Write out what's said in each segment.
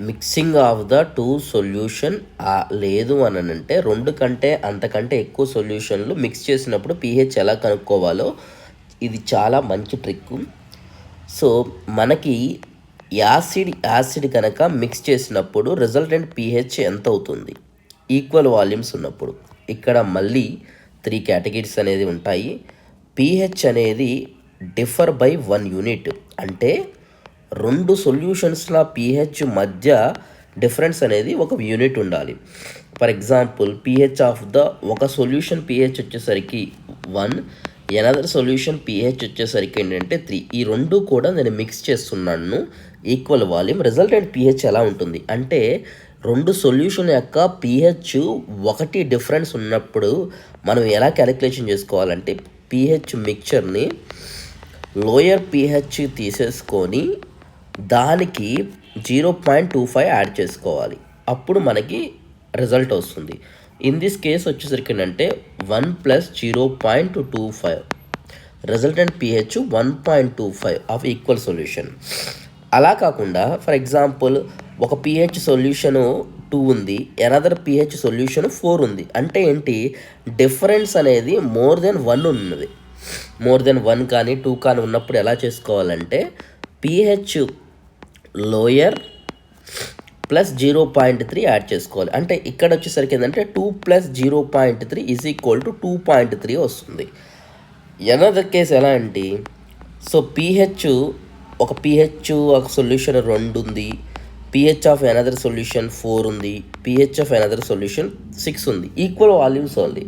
Mixing of the two solution లేదు అని అంటే 2 కంటే అంతకంటే ఎక్కువ సొల్యూషన్లు మిక్స్ చేసినప్పుడు పీహెచ్ ఎలా కనుక్కోవాలో ఇది చాలా మంచి ట్రిక్. సో మనకి యాసిడ్ కనుక మిక్స్ చేసినప్పుడు రిజల్టెంట్ పీహెచ్ ఎంత అవుతుంది ఈక్వల్ వాల్యూమ్స్ ఉన్నప్పుడు. ఇక్కడ మళ్ళీ 3 కేటగిరీస్ అనేది ఉంటాయి. పీహెచ్ అనేది డిఫర్ బై 1 యూనిట్, అంటే 2 సొల్యూషన్స్ల పీహెచ్ మధ్య డిఫరెన్స్ అనేది ఒక యూనిట్ ఉండాలి. For example pH of the ఒక సొల్యూషన్ పీహెచ్ వచ్చేసరికి 1, ఎనదర్ సొల్యూషన్ పీహెచ్ వచ్చేసరికి ఏంటంటే 3. ఈ రెండు కూడా నేను మిక్స్ చేస్తున్నాను ఈక్వల్ వాల్యూమ్. రిజల్టెంట్ పీహెచ్ ఎలా ఉంటుంది అంటే 2 సొల్యూషన్ యొక్క పీహెచ్ 1 డిఫరెన్స్ ఉన్నప్పుడు మనం ఎలా క్యాలిక్యులేషన్ చేసుకోవాలంటే పీహెచ్ మిక్చర్ని లోయర్ పీహెచ్ తీసేసుకొని దానికి 0.25 యాడ్ చేసుకోవాలి, అప్పుడు మనకి రిజల్ట్ వస్తుంది. ఇన్ దిస్ కేస్ వచ్చేసరికి ఏంటంటే 1 + 0.25 resultant pH 1.25 of equal solution. అలా కాకుండా ఫర్ ఎగ్జాంపుల్ ఒక పీహెచ్ సొల్యూషను 2 ఉంది, ఎనదర్ పీహెచ్ సొల్యూషన్ 4 ఉంది. అంటే ఏంటి, డిఫరెన్స్ అనేది మోర్ దెన్ 1 ఉన్నది. మోర్ దెన్ 1 కానీ 2 కానీ ఉన్నప్పుడు ఎలా చేసుకోవాలంటే పీహెచ్ లోయర్ ప్లస్ 0.3 యాడ్ చేసుకోవాలి. అంటే ఇక్కడ వచ్చేసరికి ఏంటంటే 2 + 0.3 = 2.3 వస్తుంది. ఎనదర్ కేసు ఎలా అంటే సో పీహెచ్ ఒక సొల్యూషన్ 2 ఉంది, పీహెచ్ ఆఫ్ ఎనదర్ సొల్యూషన్ 4 ఉంది, పీహెచ్ ఆఫ్ ఎనదర్ సొల్యూషన్ 6 ఉంది. ఈక్వల్ వాల్యూమ్స్ ఉంది.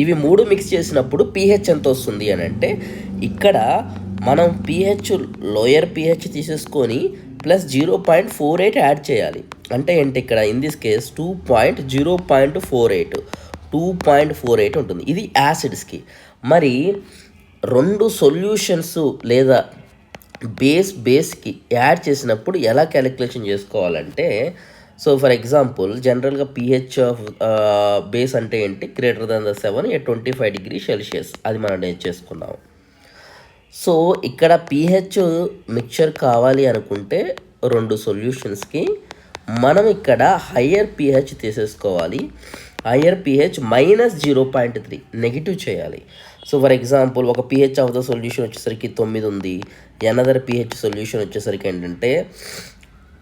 ఇవి 3 మిక్స్ చేసినప్పుడు పీహెచ్ ఎంత వస్తుంది అని అంటే ఇక్కడ మనం పీహెచ్ లోయర్ పీహెచ్ తీసేసుకొని ప్లస్ 0.48 యాడ్ చేయాలి. అంటే ఏంటి ఇక్కడ ఇన్ దిస్ కేస్ 2.48 ఉంటుంది. ఇది యాసిడ్స్కి. మరి 2 సొల్యూషన్స్ లేదా బేస్కి యాడ్ చేసినప్పుడు ఎలా క్యాలిక్యులేషన్ చేసుకోవాలంటే సో ఫర్ ఎగ్జాంపుల్ జనరల్గా పీహెచ్ ఆఫ్ బేస్ అంటే ఏంటి, greater than the 7 at 25 degrees Celsius, అది మనం నేర్చేసుకున్నాం. సో ఇక్కడ పీహెచ్ మిక్చర్ కావాలి అనుకుంటే 2 సొల్యూషన్స్కి మనం ఇక్కడ హయ్యర్ పీహెచ్ తీసేసుకోవాలి. హయ్యర్ పీహెచ్ -0.3 నెగిటివ్ చేయాలి. సో ఫర్ ఎగ్జాంపుల్ ఒక పీహెచ్ ఆఫ్ ద సొల్యూషన్ వచ్చేసరికి 9 ఉంది, ఎనదర్ పీహెచ్ సొల్యూషన్ వచ్చేసరికి ఏంటంటే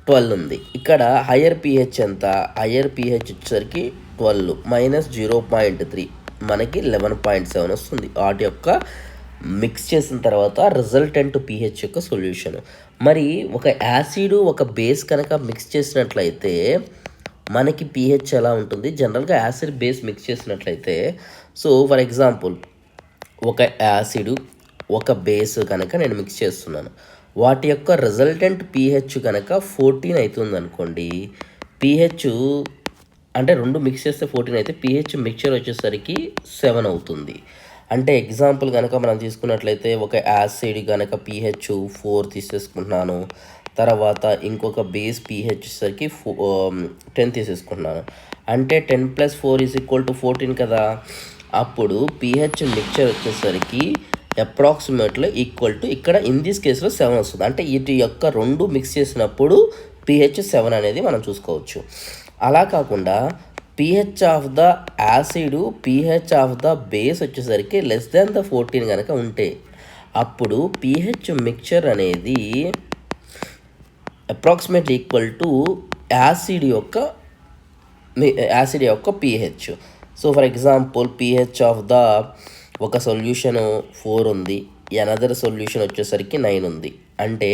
12 ఉంది. ఇక్కడ హయ్యర్ పీహెచ్ ఎంత, హయ్యర్ పీహెచ్ వచ్చేసరికి 12 -0.3 మనకి 11.7 వస్తుంది. వాటి యొక్క మిక్స్ చేసిన తర్వాత రిజల్టెంట్ పీహెచ్ యొక్క సొల్యూషన్. మరి ఒక యాసిడ్ ఒక బేస్ కనుక మిక్స్ చేసినట్లయితే మనకి పీహెచ్ ఎలా ఉంటుంది, జనరల్గా యాసిడ్ బేస్ మిక్స్ చేసినట్లయితే సో ఫర్ ఎగ్జాంపుల్ ఒక యాసిడ్ ఒక బేస్ కనుక నేను మిక్స్ చేస్తున్నాను, వాటి యొక్క రిజల్టెంట్ పీహెచ్ కనుక 14 అవుతుంది అనుకోండి. పీహెచ్ అంటే 2 మిక్స్ చేస్తే 14 అయితే పీహెచ్ మిక్చర్ వచ్చేసరికి 7 అవుతుంది. అంటే ఎగ్జాంపుల్ కనుక మనం తీసుకున్నట్లయితే ఒక యాసిడ్ కనుక పీహెచ్ 4 తీసేసుకుంటున్నాను, తర్వాత ఇంకొక బేస్ పీహెచ్ వచ్చేసరికి 10 తీసేసుకుంటున్నాను. అంటే 10 + 4 = 14 కదా. అప్పుడు పీహెచ్ మిక్చర్ వచ్చేసరికి అప్రాక్సిమేట్లీ ఈక్వల్ టు ఇక్కడ ఇన్ దిస్ కేసులో 7 వస్తుంది. అంటే వీటి యొక్క 2 మిక్స్ చేసినప్పుడు పీహెచ్ 7 అనేది మనం చూసుకోవచ్చు. అలా కాకుండా pH of the acid pH of the base వచ్చేసరికి లెస్ దాన్ ద 14 కనుక ఉంటే అప్పుడు పీహెచ్ మిక్చర్ అనేది అప్రాక్సిమేట్లీ ఈక్వల్ టు యాసిడ్ యొక్క pH. So for example pH of the ఒక సొల్యూషన్ 4 ఉంది, ఎనదర్ సొల్యూషన్ వచ్చేసరికి 9 ఉంది. అంటే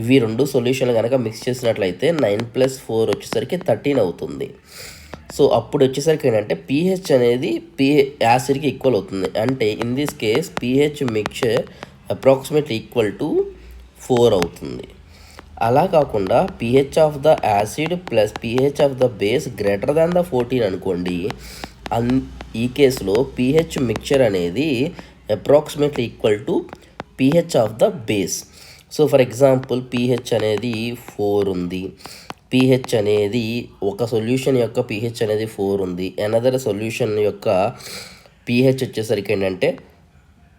ఇవి 2 సొల్యూషన్లు కనుక మిక్స్ చేసినట్లయితే 9 + 4 వచ్చేసరికి 13 అవుతుంది. సో అప్పుడు వచ్చేసరికి ఏంటంటే పీహెచ్ అనేది యాసిడ్కి ఈక్వల్ అవుతుంది. అంటే in this case pH mixture approximately equal to 4 అవుతుంది. అలా కాకుండా pH of the acid plus pH of the base greater than the 14 అనుకోండి. ఈ కేసులో పీహెచ్ మిక్చర్ అనేది approximately equal to pH of the base. So for example pH అనేది 4 ఉంది, pH అనేది ఒక సొల్యూషన్ యొక్క పీహెచ్ అనేది 4 ఉంది, ఎనదర్ సొల్యూషన్ యొక్క పీహెచ్ వచ్చేసరికి ఏంటంటే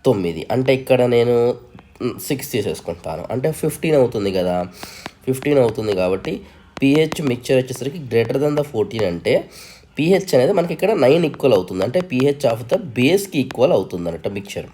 9. అంటే ఇక్కడ నేను 6 తీసేసుకుంటాను, అంటే 15 అవుతుంది కదా. 15 అవుతుంది కాబట్టి pH మిక్చర్ వచ్చేసరికి గ్రేటర్ దెన్ ద 14 అంటే pH అనేది మనకి ఇక్కడ 9 ఈక్వల్ అవుతుంది, అంటే pH ఆఫ్ ద బేస్కి ఈక్వల్ అవుతుంది అన్నట్టు మిక్చర్.